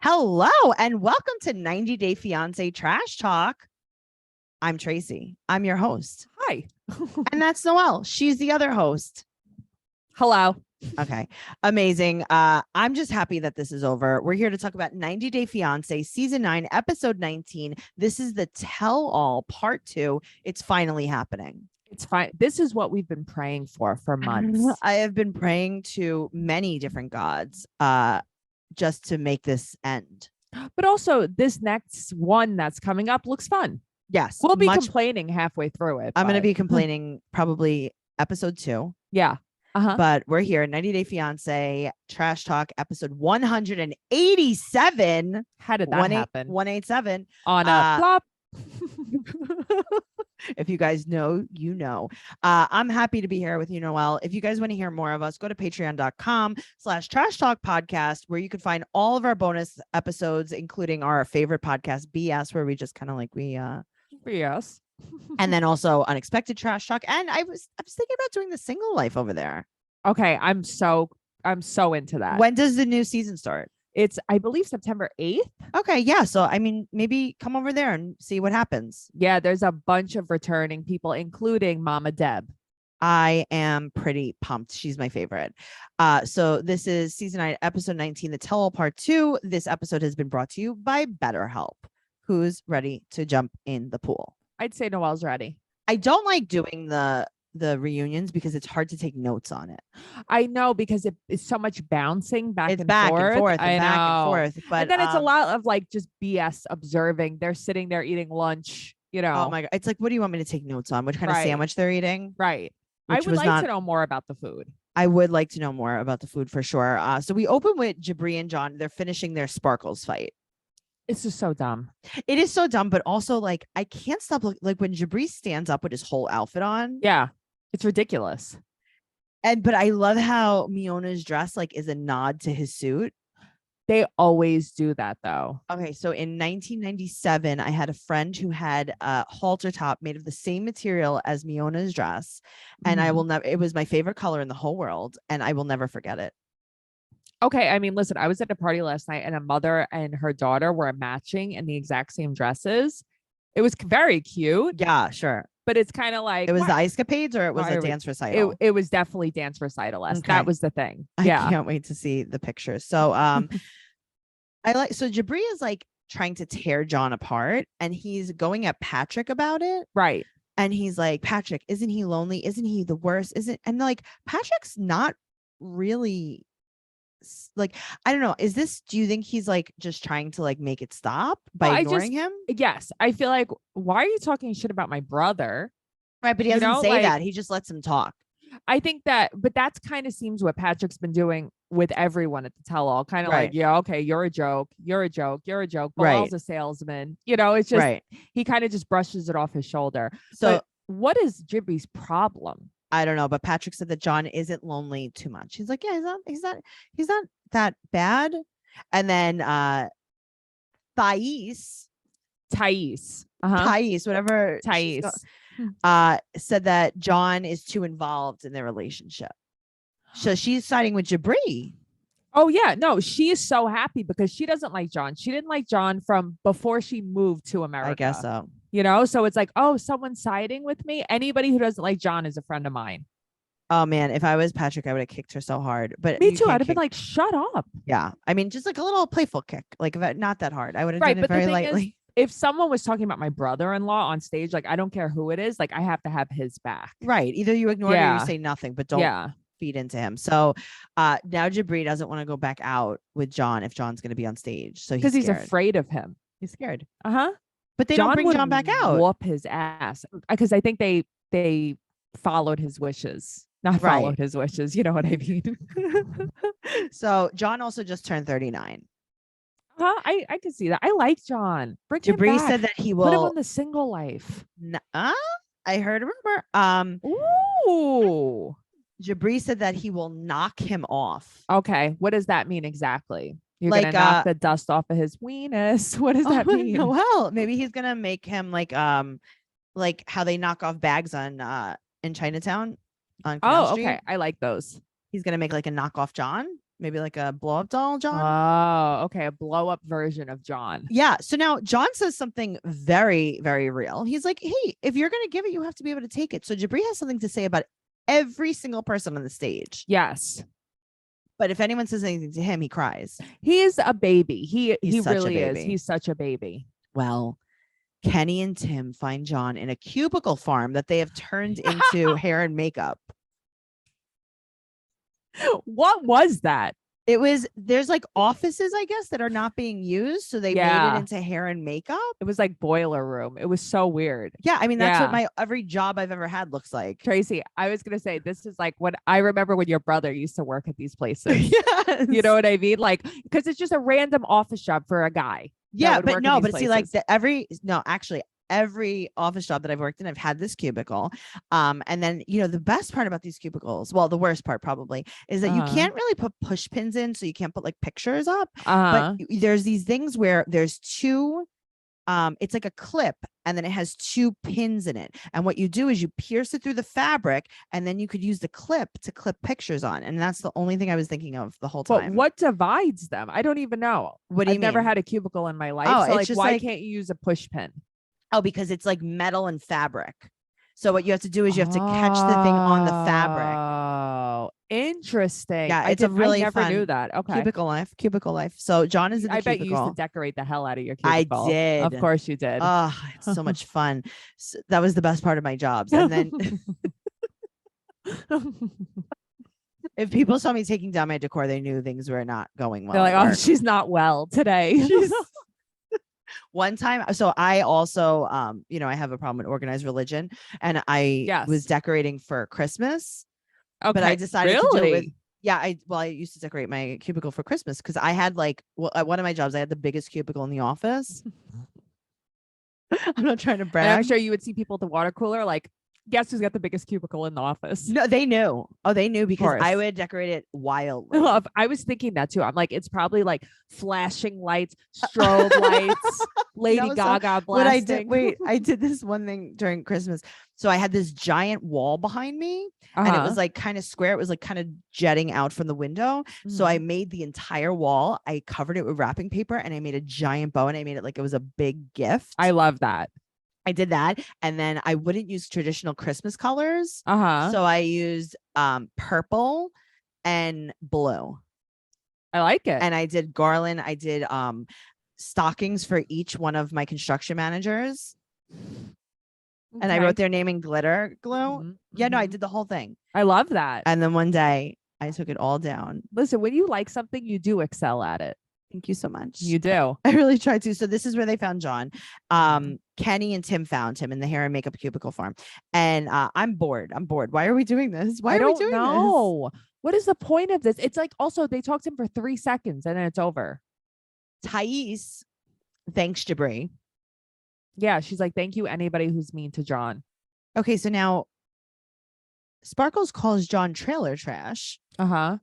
Hello and welcome to 90 Day Fiance Trash Talk. I'm Tracey. I'm your host. Hi. And that's Noelle. She's the other host. Hello. Okay. Amazing. I'm just happy that this is over. We're here to talk about 90 Day Fiance Season 9, Episode 19. This is the Tell All Part 2. It's finally happening. It's fine. This is what we've been praying for months. I have been praying to many different gods just to make this end. But also, this next one that's coming up looks fun. Yes. We'll be complaining halfway through it. I'm going to be complaining probably episode 2. Yeah. But we're here, 90 Day Fiance Trash Talk, episode 187. How did that happen? 187 on a flop. If you guys know, you know. I'm happy to be here with you, Noelle. If you guys want to hear more of us, go to patreon.com/trash talk podcast, where you can find all of our bonus episodes, including our favorite podcast, BS, where we just kind of like yes. And then also unexpected trash talk. And I was thinking about doing the single life over there. Okay, I'm so into that. When does the new season start? It's, I believe, September 8th. Okay, yeah. So I mean, maybe come over there and see what happens. Yeah, there's a bunch of returning people, including Mama Deb. I am pretty pumped. She's my favorite. So this is season 9, episode 19, the Tell All Part 2. This episode has been brought to you by BetterHelp. Who's ready to jump in the pool? I'd say Noelle's ready. I don't like doing the reunions because it's hard to take notes on it. I know, because it's so much bouncing back and back forth. And forth and back and forth. But and then it's a lot of like just BS observing. They're sitting there eating lunch, you know. Oh my God. It's like, what do you want me to take notes on? What kind of sandwich they're eating? Right. I would like to know more about the food. I would like to know more about the food for sure. So we open with Jabri and John. They're finishing their sparkles fight. It's just so dumb. It is so dumb, but also like I can't stop like when Jabri stands up with his whole outfit on. Yeah, it's ridiculous. But I love how Miona's dress like is a nod to his suit. They always do that though. Okay, so in 1997, I had a friend who had a halter top made of the same material as Miona's dress, and I will never. It was my favorite color in the whole world, and I will never forget it. Okay, I mean, listen, I was at a party last night and a mother and her daughter were matching in the exact same dresses. It was very cute. Yeah, sure. But it's kind of like, it was the Icecapades, or it was a dance recital? It was definitely dance recital. That was the thing. Yeah. I can't wait to see the pictures. So so Jabri is like trying to tear John apart, and he's going at Patrick about it. Right. And he's like, Patrick, isn't he lonely? Isn't he the worst? And like, Patrick's not really like, I don't know. Do you think he's like just trying to like make it stop by ignoring him? Yes. I feel like, why are you talking shit about my brother? Right. But he doesn't say that. He just lets him talk. I think but that's kind of seems what Patrick's been doing with everyone at the tell-all. Kind of like, yeah, okay, you're a joke. You're a joke. You're a joke. Bilal's a salesman. You know, it's just, he kind of just brushes it off his shoulder. So but what is Jibri's problem? I don't know, but Patrick said that John isn't lonely too much. He's like, yeah, he's not that bad. And then Thais, whatever, said that John is too involved in their relationship. So she's siding with Jabri. Oh yeah, no, she is so happy because she doesn't like John. She didn't like John from before she moved to America. I guess so. You know, so it's like, oh, someone's siding with me. Anybody who doesn't like John is a friend of mine. Oh man, if I was Patrick, I would have kicked her so hard. But me too. I'd have been like, shut up. Yeah, I mean, just like a little playful kick, like not that hard. I would have done it very lightly. If someone was talking about my brother-in-law on stage, like I don't care who it is, like I have to have his back. Right. Either you ignore it or you say nothing, but don't feed into him. So now Jabri doesn't want to go back out with John if John's going to be on stage. So he's afraid of him. He's scared. But they don't bring John back out. Whoop his ass because I think they followed his wishes. Not followed his wishes. You know what I mean? So John also just turned 39. I can see that. I like John. Jabri said that he will put him on the single life. I heard a rumor. Ooh. Jabri said that he will knock him off. Okay. What does that mean exactly? You're gonna knock the dust off of his weenus. What does that mean? Well, maybe he's gonna make him like how they knock off bags on in Chinatown on Canal Street. Okay. I like those. He's gonna make like a knockoff John. maybe like a blow up doll, John. Oh, okay. A blow up version of John. Yeah. So now John says something very, very real. He's like, hey, if you're going to give it, you have to be able to take it. So Jabri has something to say about every single person on the stage. Yes. But if anyone says anything to him, he cries. He is a baby. He really is. Baby. He's such a baby. Well, Kenny and Tim find John in a cubicle farm that they have turned into hair and makeup. What was that? There's like offices, I guess, that are not being used. So they made it into hair and makeup. It was like boiler room. It was so weird. Yeah. I mean, that's what every job I've ever had looks like. Tracey, I was going to say, this is like what I remember when your brother used to work at these places. Yes. You know what I mean? Like, because it's just a random office job for a guy. Yeah. But no, but see, like every office job that I've worked in, I've had this cubicle. And then, the best part about these cubicles, well, the worst part probably is that you can't really put push pins in. So you can't put like pictures up, but there's these things where there's two, it's like a clip and then it has two pins in it. And what you do is you pierce it through the fabric and then you could use the clip to clip pictures on. And that's the only thing I was thinking of the whole time. But what divides them? I don't even know. What do you I've mean? never had a cubicle in my life. Oh, so like, why can't you use a push pin? Oh, because it's like metal and fabric. So what you have to do is you have to catch the thing on the fabric. Oh, interesting. Yeah, it's a really I never fun knew that. Okay. Cubicle life. So John is in the I cubicle. bet you used to decorate the hell out of your cubicle. I did. Of course you did. Oh, it's so much fun. So that was the best part of my jobs. And then if people saw me taking down my decor, they knew things were not going well. They're like, oh, she's not well today. One time, so I also, I have a problem with organized religion, and I was decorating for Christmas, but I decided to do it with, I used to decorate my cubicle for Christmas because I had at one of my jobs, I had the biggest cubicle in the office. I'm not trying to brag. And I'm sure you would see people at the water cooler like, guess who's got the biggest cubicle in the office? No, they knew. Oh, they knew because I would decorate it wildly. I was thinking that too. I'm like, it's probably like flashing lights, strobe lights, Lady Gaga blasting. I did this one thing during Christmas. So I had this giant wall behind me and it was like kind of square. It was like kind of jetting out from the window. So I made the entire wall. I covered it with wrapping paper and I made a giant bow and I made it like it was a big gift. I love that. I did that. And then I wouldn't use traditional Christmas colors. So I used purple and blue. I like it. And I did garland. I did stockings for each one of my construction managers. Okay. And I wrote their name in glitter glue. Yeah, no, I did the whole thing. I love that. And then one day I took it all down. Listen, when you like something, you do excel at it. Thank you so much. You do. I really tried to. So this is where they found John. Kenny and Tim found him in the hair and makeup cubicle farm. And I'm bored. Why are we doing this? Why are we doing this? What is the point of this? It's like also they talked to him for 3 seconds and then it's over. Thais thanks Jabri. Yeah, she's like, thank you, anybody who's mean to John. Okay, so now Sparkles calls John trailer trash. And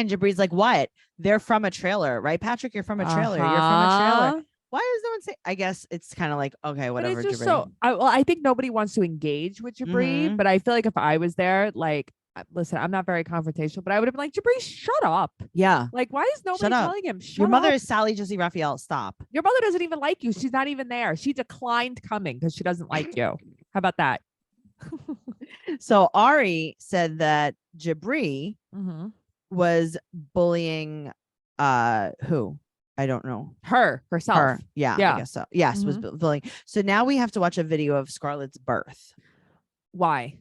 Jabri's like, what? They're from a trailer, right, Patrick? You're from a trailer. You're from a trailer. Why does no one say? I guess it's kind of like, okay, whatever. But it's just I think nobody wants to engage with Jabri, but I feel like if I was there, like, listen, I'm not very confrontational, but I would have been like, Jabri, shut up. Yeah. Like, why is nobody telling him? Shut Your mother up. is Sally Jesse Raphael. Stop. Your mother doesn't even like you. She's not even there. She declined coming because she doesn't like you. How about that? So Ari said that Jabri was bullying who? I don't know. Herself. Yeah, I guess so. Yes, was bullying. So now we have to watch a video of Scarlett's birth. Why?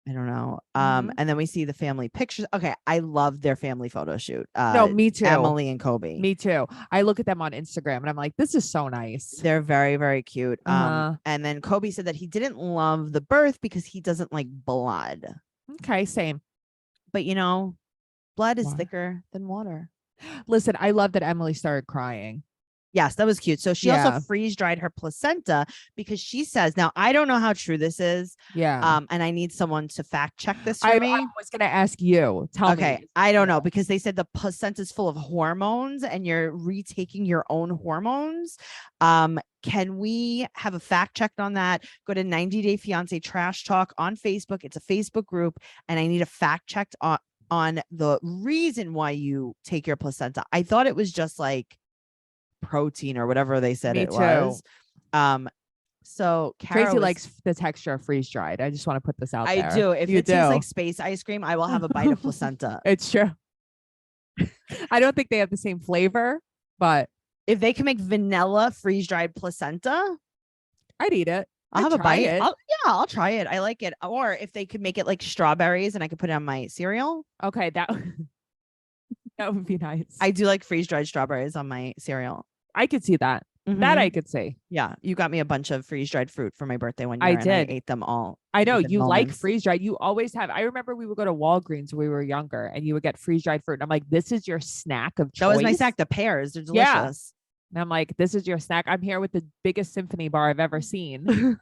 I don't know. And then we see the family pictures. Okay, I love their family photo shoot. No, me too. Emily and Kobe. Me too. I look at them on Instagram and I'm like, this is so nice. They're very, very cute. And then Kobe said that he didn't love the birth because he doesn't like blood. Okay, same. But blood is thicker than water. Listen, I love that Emily started crying. Yes, that was cute. So she also freeze dried her placenta because she says, now I don't know how true this is. Yeah. And I need someone to fact check this for me. I was going to ask you. Tell me. Okay. I don't know because they said the placenta is full of hormones and you're retaking your own hormones. Can we have a fact check on that? Go to 90 Day Fiance Trash Talk on Facebook. It's a Facebook group and I need a fact checked on the reason why you take your placenta. I thought it was just like protein or whatever they said it was. So Tracey likes the texture of freeze dried. I just want to put this out there. I do. If it tastes like space ice cream, I will have a bite of placenta. It's true. I don't think they have the same flavor, but if they can make vanilla freeze dried placenta, I'd eat it. I'll have a bite. I'll try it. I like it. Or if they could make it like strawberries and I could put it on my cereal. Okay, that would be nice. I do like freeze dried strawberries on my cereal. I could see that. Mm-hmm. That I could see. Yeah, you got me a bunch of freeze dried fruit for my birthday one year. I did. And I ate them all. I know you like freeze dried. You always have. I remember we would go to Walgreens when we were younger, and you would get freeze dried fruit. And I'm like, this is your snack of choice. That was my snack. The pears, they're delicious. Yeah. And I'm like, this is your snack. I'm here with the biggest symphony bar I've ever seen.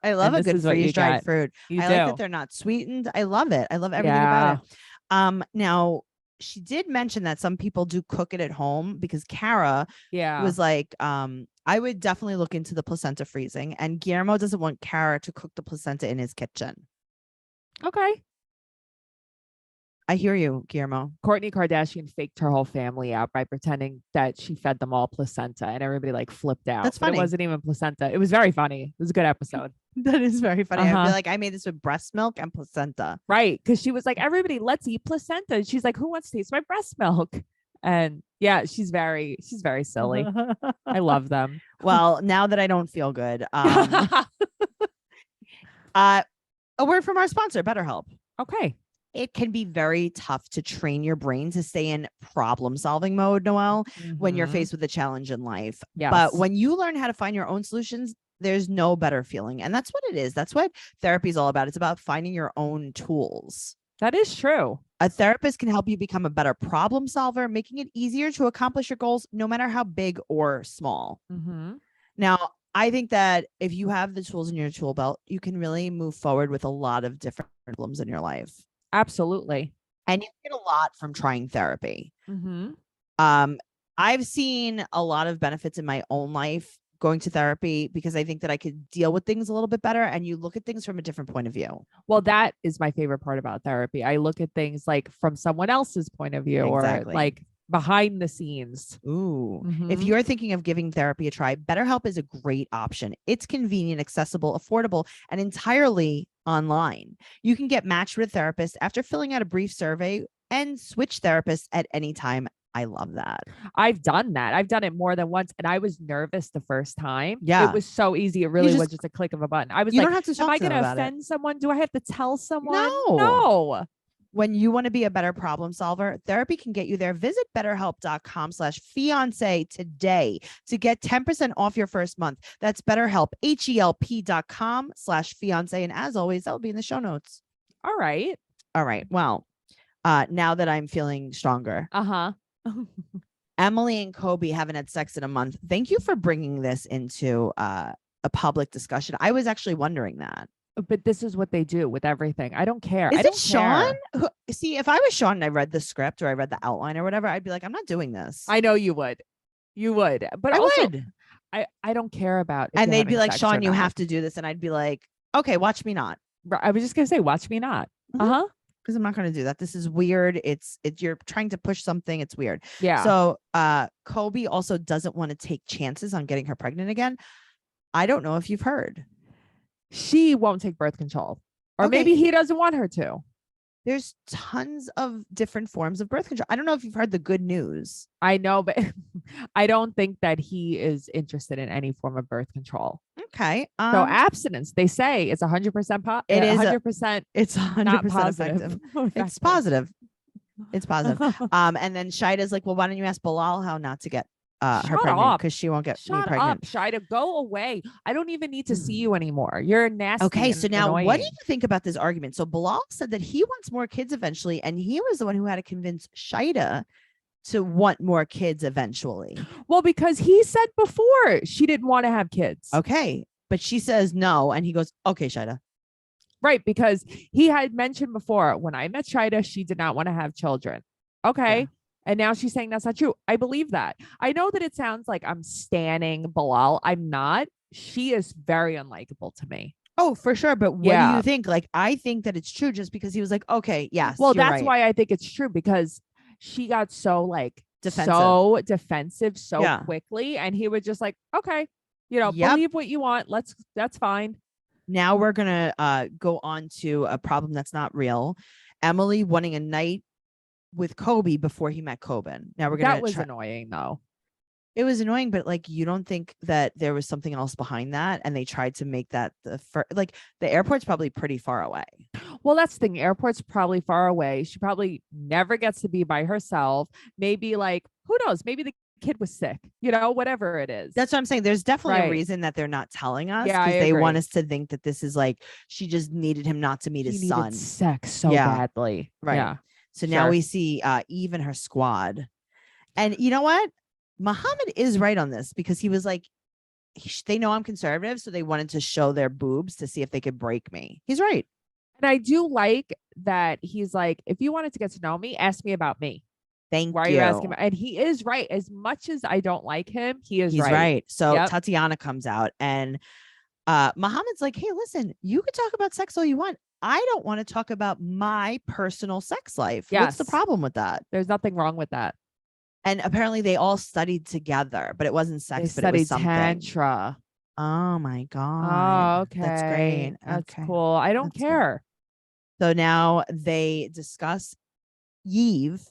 I love a good freeze dried fruit. I like that they're not sweetened. I love it. I love everything about it. Now, she did mention that some people do cook it at home because Kara was like, I would definitely look into the placenta freezing. And Guillermo doesn't want Kara to cook the placenta in his kitchen. Okay. I hear you, Guillermo. Kourtney Kardashian faked her whole family out by pretending that she fed them all placenta, and everybody like flipped out. That's funny. It wasn't even placenta. It was very funny. It was a good episode. That is very funny. I feel like I made this with breast milk and placenta. Right. Because she was like, everybody, let's eat placenta. And she's like, who wants to taste my breast milk? And yeah, she's very silly. I love them. Well, now that I don't feel good, a word from our sponsor, BetterHelp. Okay. It can be very tough to train your brain to stay in problem solving mode, Noelle, when you're faced with a challenge in life. Yes. But when you learn how to find your own solutions, there's no better feeling. And that's what it is. That's what therapy is all about. It's about finding your own tools. That is true. A therapist can help you become a better problem solver, making it easier to accomplish your goals, no matter how big or small. Now, I think that if you have the tools in your tool belt, you can really move forward with a lot of different problems in your life. Absolutely. And you get a lot from trying therapy. I've seen a lot of benefits in my own life going to therapy because I think that I could deal with things a little bit better, and you look at things from a different point of view. Well, that is my favorite part about therapy. I look at things like from someone else's point of view or like behind the scenes. Ooh. If you're thinking of giving therapy a try, BetterHelp is a great option. It's convenient, accessible, affordable, and entirely online. You can get matched with a therapist after filling out a brief survey and switch therapists at any time. I love that. I've done that. I've done it more than once, and I was nervous the first time. Yeah. It was so easy. It really was just a click of a button. I was like, am I going to offend someone? Do I have to tell someone? No. When you want to be a better problem solver, therapy can get you there. Visit BetterHelp.com/fiance today to get 10% off your first month. That's BetterHelp, HELP.com/fiance. And as always, that will be in the show notes. All right. Well, now that I'm feeling stronger. Emily and Kobe haven't had sex in a month. Thank you for bringing this into a public discussion. I was actually wondering that. But this is what they do with everything. I don't care. Is it Sean? See, if I was Sean and I read the script or I read the outline or whatever, I'd be like, I'm not doing this. I know you would. But I would. I don't care about. And they'd be like, Sean, you have to do this. And I'd be like, okay, watch me not. I was just going to say, watch me not. Because I'm not going to do that. This is weird. It's you're trying to push something. It's weird. Yeah. So Kobe also doesn't want to take chances on getting her pregnant again. I don't know if you've heard. She won't take birth control, or maybe he doesn't want her to. There's tons of different forms of birth control. I don't know if you've heard the good news. I know, but I don't think that he is interested in any form of birth control. Okay. So abstinence, they say it's 100%. It is 100%. It's 100% effective. It's positive. It's positive. And then Shida's like, well, why don't you ask Bilal how not to get her pregnant, because she won't get me pregnant. Shida, go away. I don't even need to see you anymore. You're nasty. Okay, so now annoying. What do you think about this argument? So Bilal said that he wants more kids eventually, and he was the one who had to convince Shida to want more kids eventually. Well, because he said before she didn't want to have kids. Okay, but she says no, and he goes, okay, Shida. Right, because he had mentioned before, when I met Shida, she did not want to have children. Okay. Yeah. And now she's saying that's not true. I believe that. I know that it sounds like I'm standing Bilal. I'm not. She is very unlikable to me. Oh, for sure. But what do you think? Like, I think that it's true just because he was like, okay, yes. Well, that's why I think it's true, because she got so like defensive so quickly. And he was just like, okay, believe what you want. That's fine. Now we're going to go on to a problem that's not real. Emily wanting a night with Kobe before he met Coben. Now we're going to. That was annoying though. It was annoying, but like, you don't think that there was something else behind that? And they tried to make that like the airport's probably pretty far away. Well, that's the thing. Airport's probably far away. She probably never gets to be by herself. Maybe like, who knows? Maybe the kid was sick, whatever it is. That's what I'm saying. There's definitely a reason that they're not telling us, because they want us to think that this is like, she just needed him not to meet his son. Sex so badly. Right. Yeah. So now we see Eve and her squad. And you know what? Muhammad is right on this, because he was like, they know I'm conservative, so they wanted to show their boobs to see if they could break me. He's right. And I do like that he's like, if you wanted to get to know me, ask me about me. Why are you asking? And he is right. As much as I don't like him, he's right. So Tatiana comes out and Muhammad's like, hey, listen, you can talk about sex all you want. I don't want to talk about my personal sex life. Yes. What's the problem with that? There's nothing wrong with that. And apparently they all studied together, but it wasn't sex, but it was something. Tantra. Oh my God. Oh, okay. That's great. That's cool. I don't care. Good. So now they discuss Eve,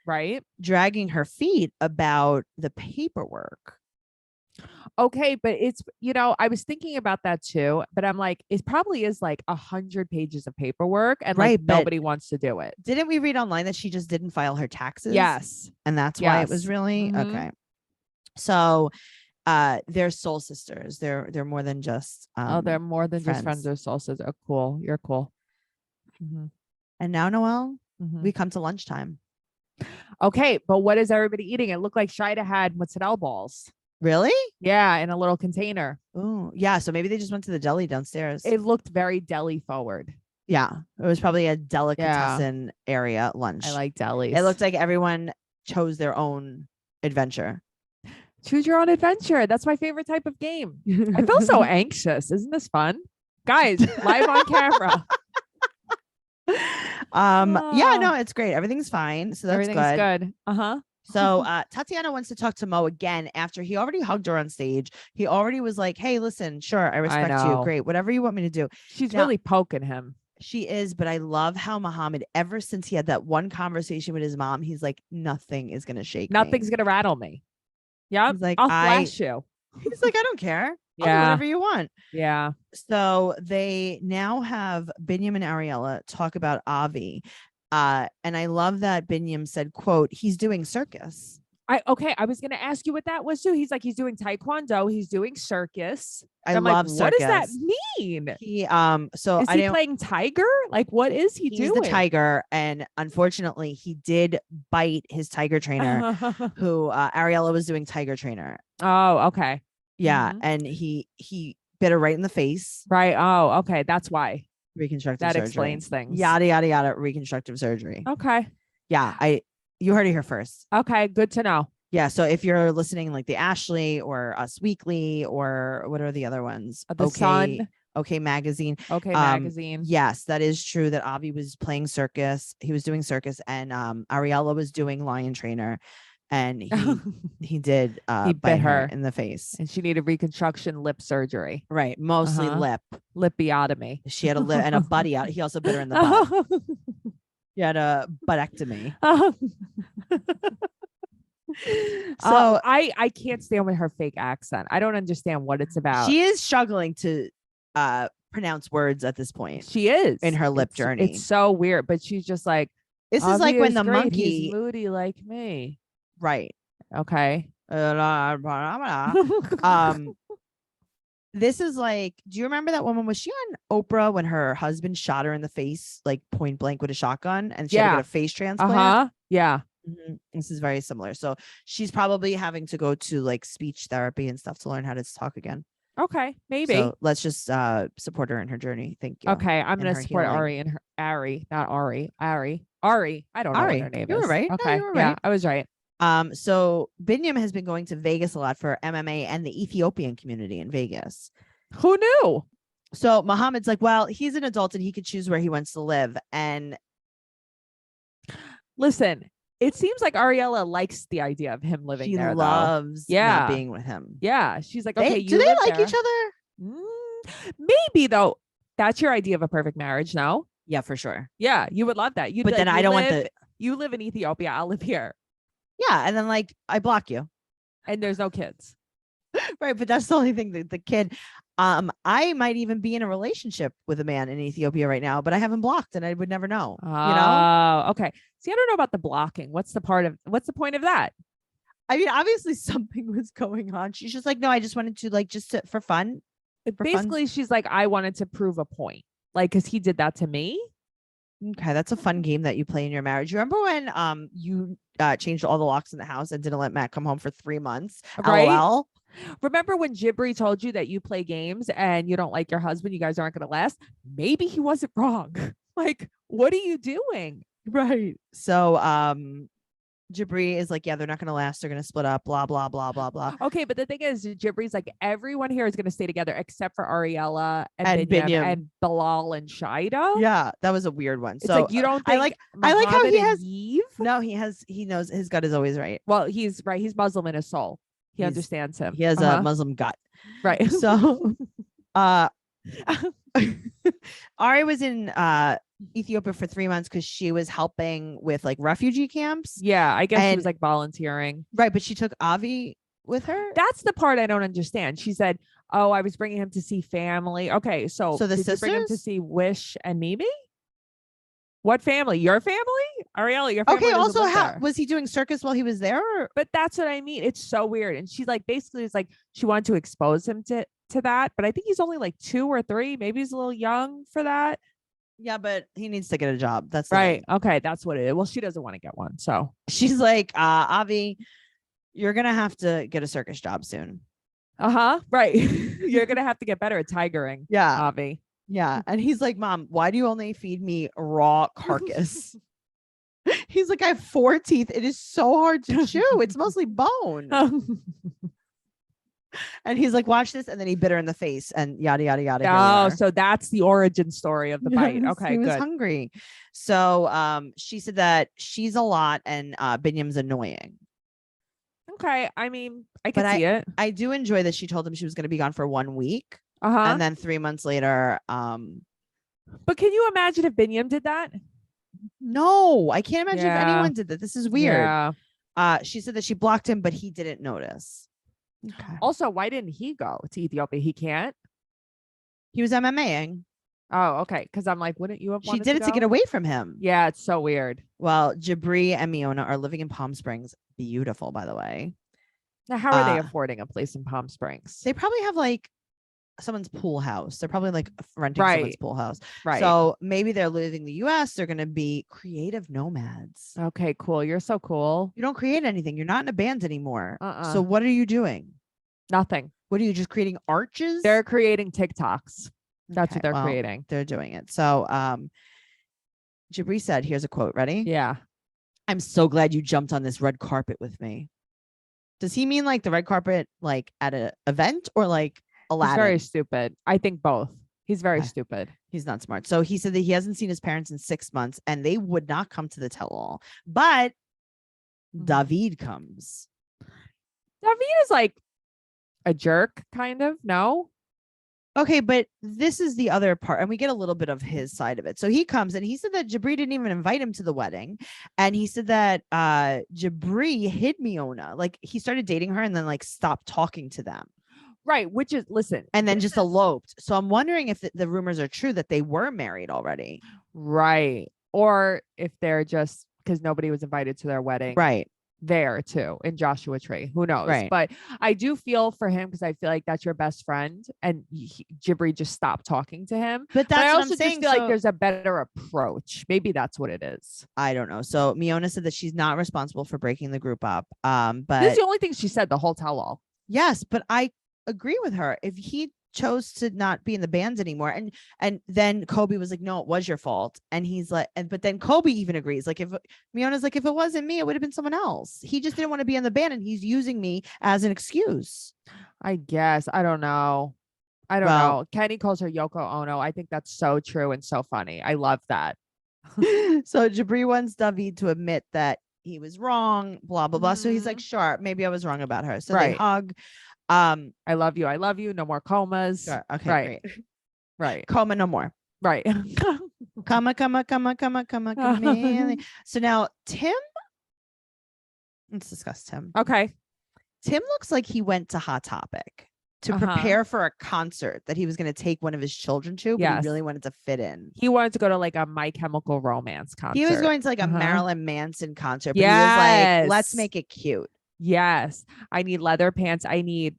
right? Dragging her feet about the paperwork. Okay, but it's, I was thinking about that too, but I'm like, it probably is like 100 pages of paperwork, and like nobody wants to do it. Didn't we read online that she just didn't file her taxes? Yes. And that's why it was really okay. So they're soul sisters. They're more than just they're more than friends. Just friends. They're soul sisters. Oh, cool. You're cool. And now, Noelle, we come to lunchtime. Okay, but what is everybody eating? It looked like Shida had mozzarella balls. Really? Yeah, in a little container. Oh, yeah. So maybe they just went to the deli downstairs. It looked very deli forward. Yeah, it was probably a delicatessen area lunch. I like delis. It looked like everyone chose their own adventure. Choose your own adventure. That's my favorite type of game. I feel so anxious. Isn't this fun? Guys, live on camera. Yeah, no, it's great. Everything's fine. So that's good. Uh-huh. So Tatiana wants to talk to Mo again after he already hugged her on stage. He already was like, hey, listen, sure, I respect you. Great. Whatever you want me to do. She's really poking him. She is, but I love how Muhammad, ever since he had that one conversation with his mom, he's like, nothing is going to shake me. Nothing's going to rattle me. Yeah. He's like, I'll flash you. He's like, I don't care. I'll do whatever you want. Yeah. So they now have Binyam and Ariella talk about Avi. And I love that Binyam said, quote, he's doing circus. I was going to ask you what that was too. He's like, he's doing taekwondo. He's doing circus. I love like, circus. What does that mean? He, so is he playing tiger? Like, what is he doing? He's the tiger. And unfortunately he did bite his tiger trainer who, Ariella was doing tiger trainer. Oh, okay. Yeah. And he bit her right in the face. Right. Oh, okay. That's why. Reconstructive surgery. That explains things. Yada, yada, yada. Reconstructive surgery. Okay. Yeah. You heard it here first. Okay. Good to know. Yeah. So if you're listening like the Ashley or Us Weekly or what are the other ones? The Sun. Okay Magazine. Okay Magazine. Yes, that is true that Avi was playing circus. He was doing circus and Ariella was doing lion trainer. And he did he bit her in the face. And she needed reconstruction lip surgery. Right. Mostly Lipiotomy. She had a lip and a buddy out. He also bit her in the butt. He had a buttectomy. So I can't stand with her fake accent. I don't understand what it's about. She is struggling to pronounce words at this point. She is in her lip journey. It's so weird, but she's just like, this is like when the great. monkey He's moody like me. Right. Okay. This is like, do you remember that woman? Was she on Oprah when her husband shot her in the face, like point blank with a shotgun, and she had to get a face transplant? Yeah. Mm-hmm. This is very similar. So she's probably having to go to like speech therapy and stuff to learn how to talk again. Okay, maybe. So let's just support her in her journey. Thank you. Okay, I'm gonna support Ari and her Ari, not Ari. Ari. I don't know what her name is. You were right. Okay, you were right. Yeah, I was right. So Binyam has been going to Vegas a lot for MMA and the Ethiopian community in Vegas. Who knew? So Muhammad's like, well, he's an adult and he could choose where he wants to live. And listen, it seems like Ariella likes the idea of him living she there, loves though. not being with him. Yeah. She's like, okay, do they like each other? Maybe though. That's your idea of a perfect marriage, no? Yeah, for sure. Yeah, you would love that. But then I don't want you live in Ethiopia, I'll live here. Yeah, and then like I block you. And there's no kids. Right, but that's the only thing that the kid. I might even be in a relationship with a man in Ethiopia right now, but I haven't blocked and I would never know. Oh, okay. See, I don't know about the blocking. What's the point of that? I mean, obviously something was going on. She's just like, no, I just wanted to like just sit for fun. Basically, she's like, I wanted to prove a point. Like, because he did that to me. Okay, that's a fun game that you play in your marriage. You remember when you changed all the locks in the house and didn't let Matt come home for 3 months? Right? LOL. Remember when Jibri told you that you play games and you don't like your husband, you guys aren't going to last? Maybe he wasn't wrong. Like, what are you doing? Right. So Jibri is like, yeah, they're not going to last. They're going to split up, blah, blah, blah, blah, blah. Okay, but the thing is, Jibri's like, everyone here is going to stay together except for Ariella and Binyam and Bilal and Shida. Yeah, that was a weird one. It's So like, you don't I think like how he has Eve? No, he knows his gut is always right. Well, he's right. He's Muslim in his soul. He understands him. He has a Muslim gut. Right. So Ari was in Ethiopia for 3 months because she was helping with like refugee camps. Yeah, I guess she was like volunteering. Right, but she took Avi with her. That's the part I don't understand. She said, "Oh, I was bringing him to see family." Okay, so the did sisters? you bring him to see Wish and Mimi? What family? Your family? Ariella, your family. Okay, also was he doing circus while he was there? Or? But that's what I mean. It's so weird. And she's like, basically, it's like she wanted to expose him to that. But I think he's only like 2 or 3. Maybe he's a little young for that. Yeah, but he needs to get a job. That's right. Okay, that's what it is. Well, she doesn't want to get one. So she's like, Avi, you're gonna have to get a circus job soon. Right. You're gonna have to get better at tigering. Yeah, Avi. Yeah. And he's like, Mom, why do you only feed me raw carcass? He's like, I have 4 teeth. It is so hard to chew. It's mostly bone. And he's like, watch this. And then he bit her in the face and yada, yada, yada. Oh, so that's the origin story of the bite. Okay, he was hungry. So she said that she's a lot and Binyam's annoying. Okay. I mean, I can see it. I do enjoy that she told him she was going to be gone for 1 week. And then 3 months later. But can you imagine if Binyam did that? No, I can't imagine if anyone did that. This is weird. Yeah. She said that she blocked him, but he didn't notice. Okay. Also, why didn't he go to Ethiopia? He can't. He was MMAing. Oh, okay. Because I'm like, wouldn't you have? She did it to get away from him. Yeah, it's so weird. Well, Jibri and Miona are living in Palm Springs. Beautiful, by the way. Now, how are they affording a place in Palm Springs? They probably have like someone's pool house. They're probably like renting someone's pool house. Right. So maybe they're leaving the US. They're going to be creative nomads. Okay, cool. You're so cool. You don't create anything. You're not in a band anymore. So what are you doing? Nothing. What are you just creating arches? They're creating TikToks. That's what they're creating. They're doing it. So Jibri said, here's a quote. Ready? Yeah. I'm so glad you jumped on this red carpet with me. Does he mean like the red carpet, like at an event or like Aladdin? He's very stupid. I think both. He's very stupid. He's not smart. So he said that he hasn't seen his parents in 6 months and they would not come to the tell-all. But David comes. David is like a jerk, kind of. No? Okay, but this is the other part, and we get a little bit of his side of it. So he comes and he said that Jibri didn't even invite him to the wedding. And he said that Jibri hid Miona. Like he started dating her and then like stopped talking to them. Right, which is, listen. And then just eloped. So I'm wondering if the rumors are true that they were married already. Right. Or if they're just, because nobody was invited to their wedding. Right. There too, in Joshua Tree. Who knows? Right. But I do feel for him because I feel like that's your best friend. And Jibri just stopped talking to him. But that's I what also I'm saying. just feel like there's a better approach. Maybe that's what it is. I don't know. So Miona said that she's not responsible for breaking the group up. But this is the only thing she said the whole tell-all. Yes, but I agree with her. If he chose to not be in the band anymore, and then Kobe was like, no, it was your fault. And he's like, but then Kobe even agrees. Like if Miona's like, if it wasn't me, it would have been someone else. He just didn't want to be in the band and he's using me as an excuse. I guess. I don't know. I don't know. Kenny calls her Yoko Ono. I think that's so true and so funny. I love that. So Jabri wants David to admit that he was wrong, blah, blah, blah. So he's like, sure, maybe I was wrong about her. So they hug. I love you. I love you. No more comas. Sure. Okay, great. Right. Coma no more. Right. Comma. So now Tim, let's discuss Tim. Okay. Tim looks like he went to Hot Topic to prepare for a concert that he was going to take one of his children to, but he really wanted to fit in. He wanted to go to like a My Chemical Romance concert. He was going to like a Marilyn Manson concert, but he was like, let's make it cute. Yes. I need leather pants. I need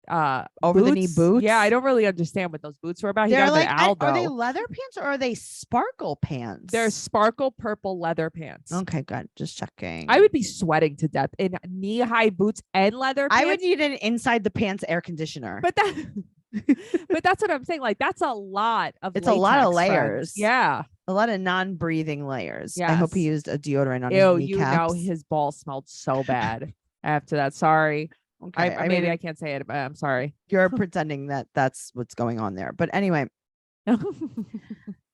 over the knee boots. Yeah, I don't really understand what those boots were about. They're like, are they leather pants or are they sparkle pants? They're sparkle purple leather pants. Okay, good. Just checking. I would be sweating to death in knee-high boots and leather pants. I would need an inside the pants air conditioner. But that's what I'm saying. Like, that's a lot of it's latex, a lot of layers. Friends. Yeah. A lot of non-breathing layers. Yes. I hope he used a deodorant on his kneecaps. His balls smelled so bad after that. Sorry. Okay, maybe I can't say it, but I'm sorry. You're pretending that that's what's going on there. But anyway,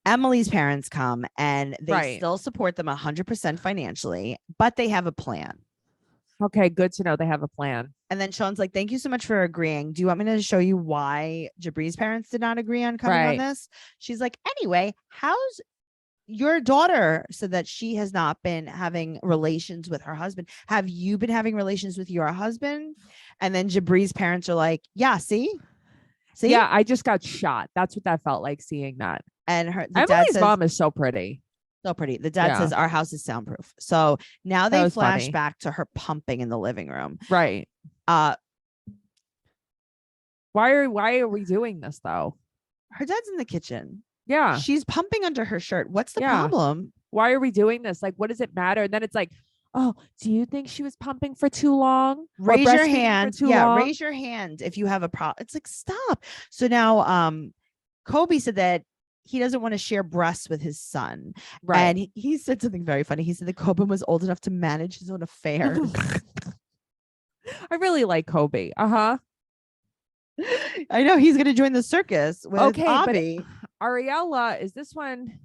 Emily's parents come and they still support them 100% financially, but they have a plan. Okay, good to know they have a plan. And then Sean's like, thank you so much for agreeing. Do you want me to show you why Jabri's parents did not agree on coming on this? She's like, anyway, how's your daughter said that she has not been having relations with her husband. Have you been having relations with your husband? And then Jabri's parents are like, yeah, see? Yeah, I just got shot. That's what that felt like, seeing that. And Emily's mom is so pretty. So pretty. The dad says our house is soundproof. So now they flash back to her pumping in the living room. Right. Why are we doing this though? Her dad's in the kitchen. Yeah. She's pumping under her shirt. What's the problem? Why are we doing this? Like, what does it matter? And then it's like, oh, do you think she was pumping for too long? Raise your hand. Long? Raise your hand if you have a problem. It's like, stop. So now Kobe said that he doesn't want to share breasts with his son. Right. And he said something very funny. He said that Kobe was old enough to manage his own affairs. I really like Kobe. Uh-huh. I know he's going to join the circus with Bobby. But Ariella, is this when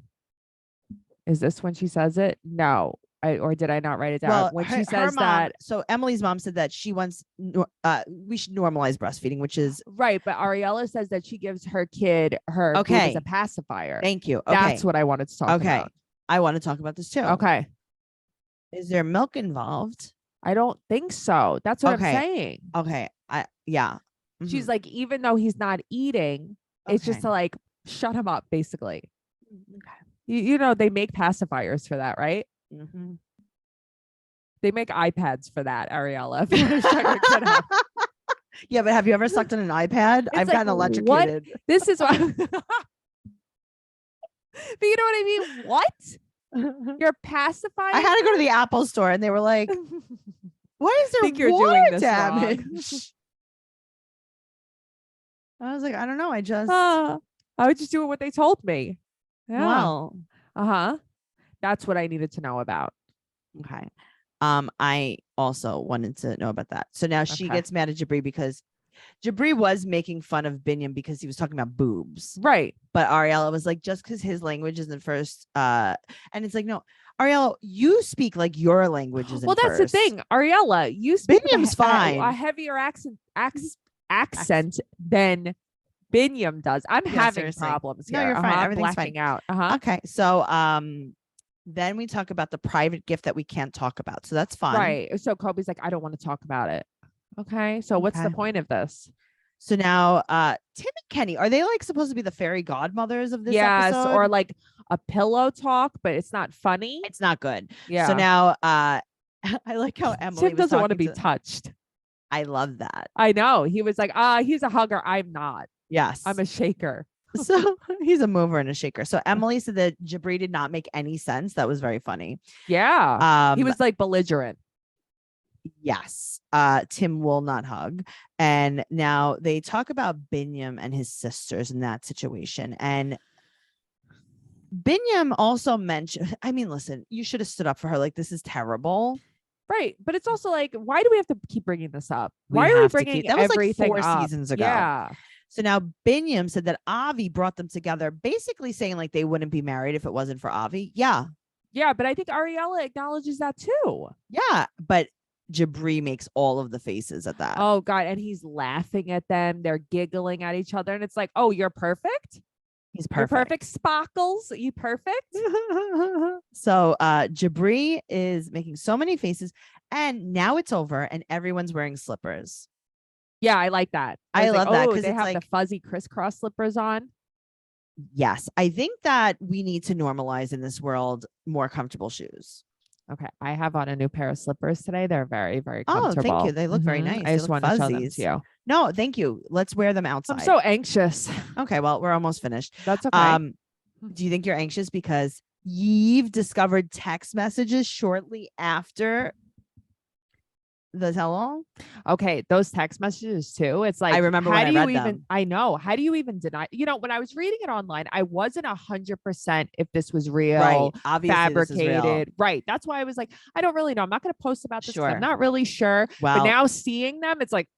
she says it? No. Or did I not write it down? Well, when she says that. So Emily's mom said that she wants, we should normalize breastfeeding, which is right. But Ariella says that she gives her kid her food as a pacifier. Thank you. That's what I wanted to talk about. I want to talk about this too. Okay. Is there milk involved? I don't think so. That's what I'm saying. Okay. Mm-hmm. She's like, even though he's not eating, it's just to like shut him up, basically. Okay. You know, they make pacifiers for that, right? Mm-hmm. They make iPads for that, Ariella. Yeah, but have you ever sucked on an iPad? I've gotten electrocuted. What? This is why. But you know what I mean? What? You're pacifying? I had to go to the Apple store and they were like, why is there you're water doing this damage? I was like, I don't know. I was just doing what they told me. Yeah. Well, that's what I needed to know about. Okay. I also wanted to know about that. So now she gets mad at Jabri because Jabri was making fun of Binyam because he was talking about boobs. Right. But Ariella was like, just because his language isn't first. And it's like, no, Ariella, you speak like your language isn't first. Well, that's the thing. Ariella, you speak Binyam's fine. A heavier accent than Binyam does. I'm having seriously. Problems here. No, you're fine. Everything's blacking fine. out. Okay. So then we talk about the private gift that we can't talk about. So that's fine. Right. So Kobe's like, I don't want to talk about it. Okay. So what's the point of this? So now Tim and Kenny, are they like supposed to be the fairy godmothers of this episode? Or like a pillow talk, but it's not funny. It's not good. Yeah. So now I like how Emily Tim doesn't want to be touched. I love that. I know. He was like, he's a hugger. I'm not. Yes. I'm a shaker. So he's a mover and a shaker. So Emily said that Jabri did not make any sense. That was very funny. Yeah. He was like belligerent. Yes. Tim will not hug. And now they talk about Binyam and his sisters in that situation. And Binyam also mentioned, I mean, listen, you should have stood up for her. Like, this is terrible. Right. But it's also like, why do we have to keep bringing this up? Why are we bringing that was everything like 4 up? seasons ago. Yeah. So now Binyam said that Avi brought them together, basically saying like they wouldn't be married if it wasn't for Avi. Yeah. Yeah, but I think Ariella acknowledges that too. Yeah, but Jabri makes all of the faces at that. Oh God, and he's laughing at them. They're giggling at each other, and it's like, oh, you're perfect. He's perfect. You're perfect, Sparkles. You perfect. So Jabri is making so many faces, and now it's over, and everyone's wearing slippers. Yeah, I like that. I love that because they have the fuzzy crisscross slippers on. Yes, I think that we need to normalize in this world more comfortable shoes. Okay, I have on a new pair of slippers today. They're very, very comfortable. Oh, thank you. They look very nice. I just want to show them to you. No, thank you. Let's wear them outside. I'm so anxious. Okay, well, we're almost finished. That's okay. Do you think you're anxious because you've discovered text messages shortly after the tell-all? Okay, those text messages too. It's like, I remember when I read them. I know. How do you even deny? When I was reading it online, I wasn't 100% if this was real, right? Obviously, fabricated, real. Right? That's why I was like, I don't really know. I'm not going to post about this. Sure. I'm not really sure. Well, but now seeing them, it's like,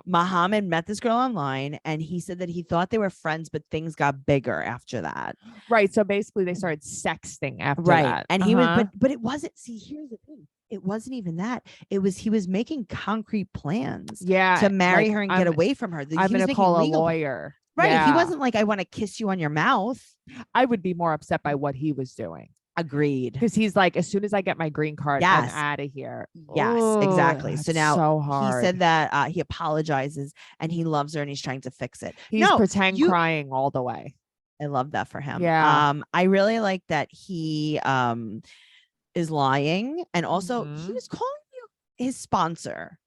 Muhammad met this girl online, and he said that he thought they were friends, but things got bigger after that. Right. So basically, they started sexting after that. And he was, but it wasn't. See, here's the thing. It wasn't even that. It was he was making concrete plans. To marry her and get away from her. I'm going to call a lawyer. Right. Yeah. He wasn't like, I want to kiss you on your mouth. I would be more upset by what he was doing. Agreed. Because he's like, as soon as I get my green card, I'm out of here. Yes, exactly. So now so hard. He said that he apologizes and he loves her and he's trying to fix it. He's pretend crying all the way. I love that for him. Yeah. I really like that he is lying, and also he was calling you his sponsor.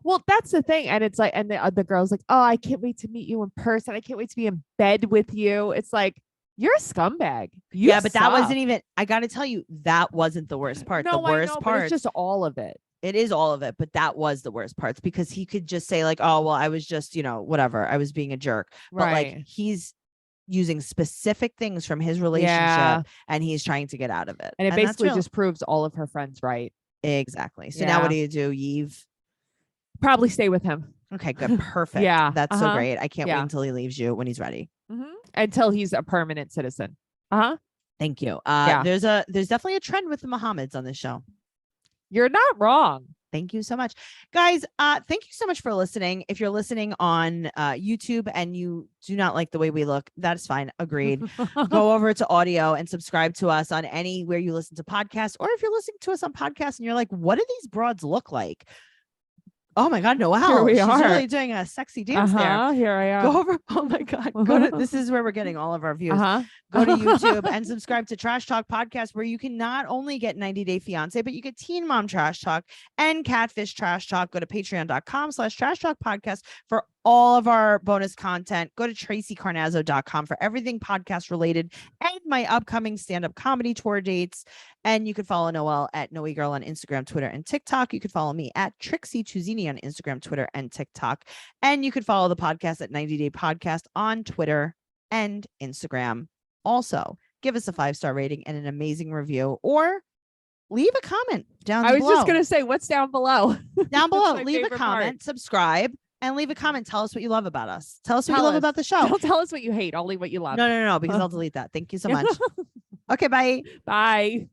Well, that's the thing. And it's like, and the girl's like, oh, I can't wait to meet you in person. I can't wait to be in bed with you. It's like, you're a scumbag. But that wasn't even, I got to tell you, that wasn't the worst part. No, the worst part. It's just all of it. It is all of it. But that was the worst parts, because he could just say like, oh, well, I was just, whatever. I was being a jerk. But like, he's using specific things from his relationship and he's trying to get out of it. And it basically just proves all of her friends right. Exactly. So now what do? Yves? Probably stay with him. Okay, good. Perfect. That's so great. I can't wait until he leaves you when he's ready. Until he's a permanent citizen. Thank you. There's definitely a trend with the Mohammeds on this show. You're not wrong. Thank you so much, guys. Thank you so much for listening. If you're listening on YouTube and you do not like the way we look, that's fine. Agreed. Go over to audio and subscribe to us on anywhere you listen to podcasts, or if you're listening to us on podcasts and you're like, what do these broads look like? Oh my God, Noelle. Here we are. She's really doing a sexy dance there. Here I am. Go over. Oh my God. This is where we're getting all of our views. Go to YouTube and subscribe to Trash Talk Podcast, where you can not only get 90 Day Fiance, but you get Teen Mom Trash Talk and Catfish Trash Talk. Go to patreon.com/Trash Talk Podcast for all of our bonus content. Go to TraceyCarnazzo.com for everything podcast related and my upcoming stand-up comedy tour dates. And you can follow Noelle at Noe Girl on Instagram, Twitter, and TikTok. You can follow me at Trixie Tuzini on Instagram, Twitter, and TikTok. And you can follow the podcast at 90 Day Podcast on Twitter and Instagram. Also, give us a 5-star rating and an amazing review, or leave a comment down below. I was just going to say, what's down below? Down below, leave a comment, subscribe, and leave a comment. Tell us what you love about us. Tell us what you love about the show. Don't tell us what you hate, only what you love. No, because I'll delete that. Thank you so much. Okay, bye. Bye.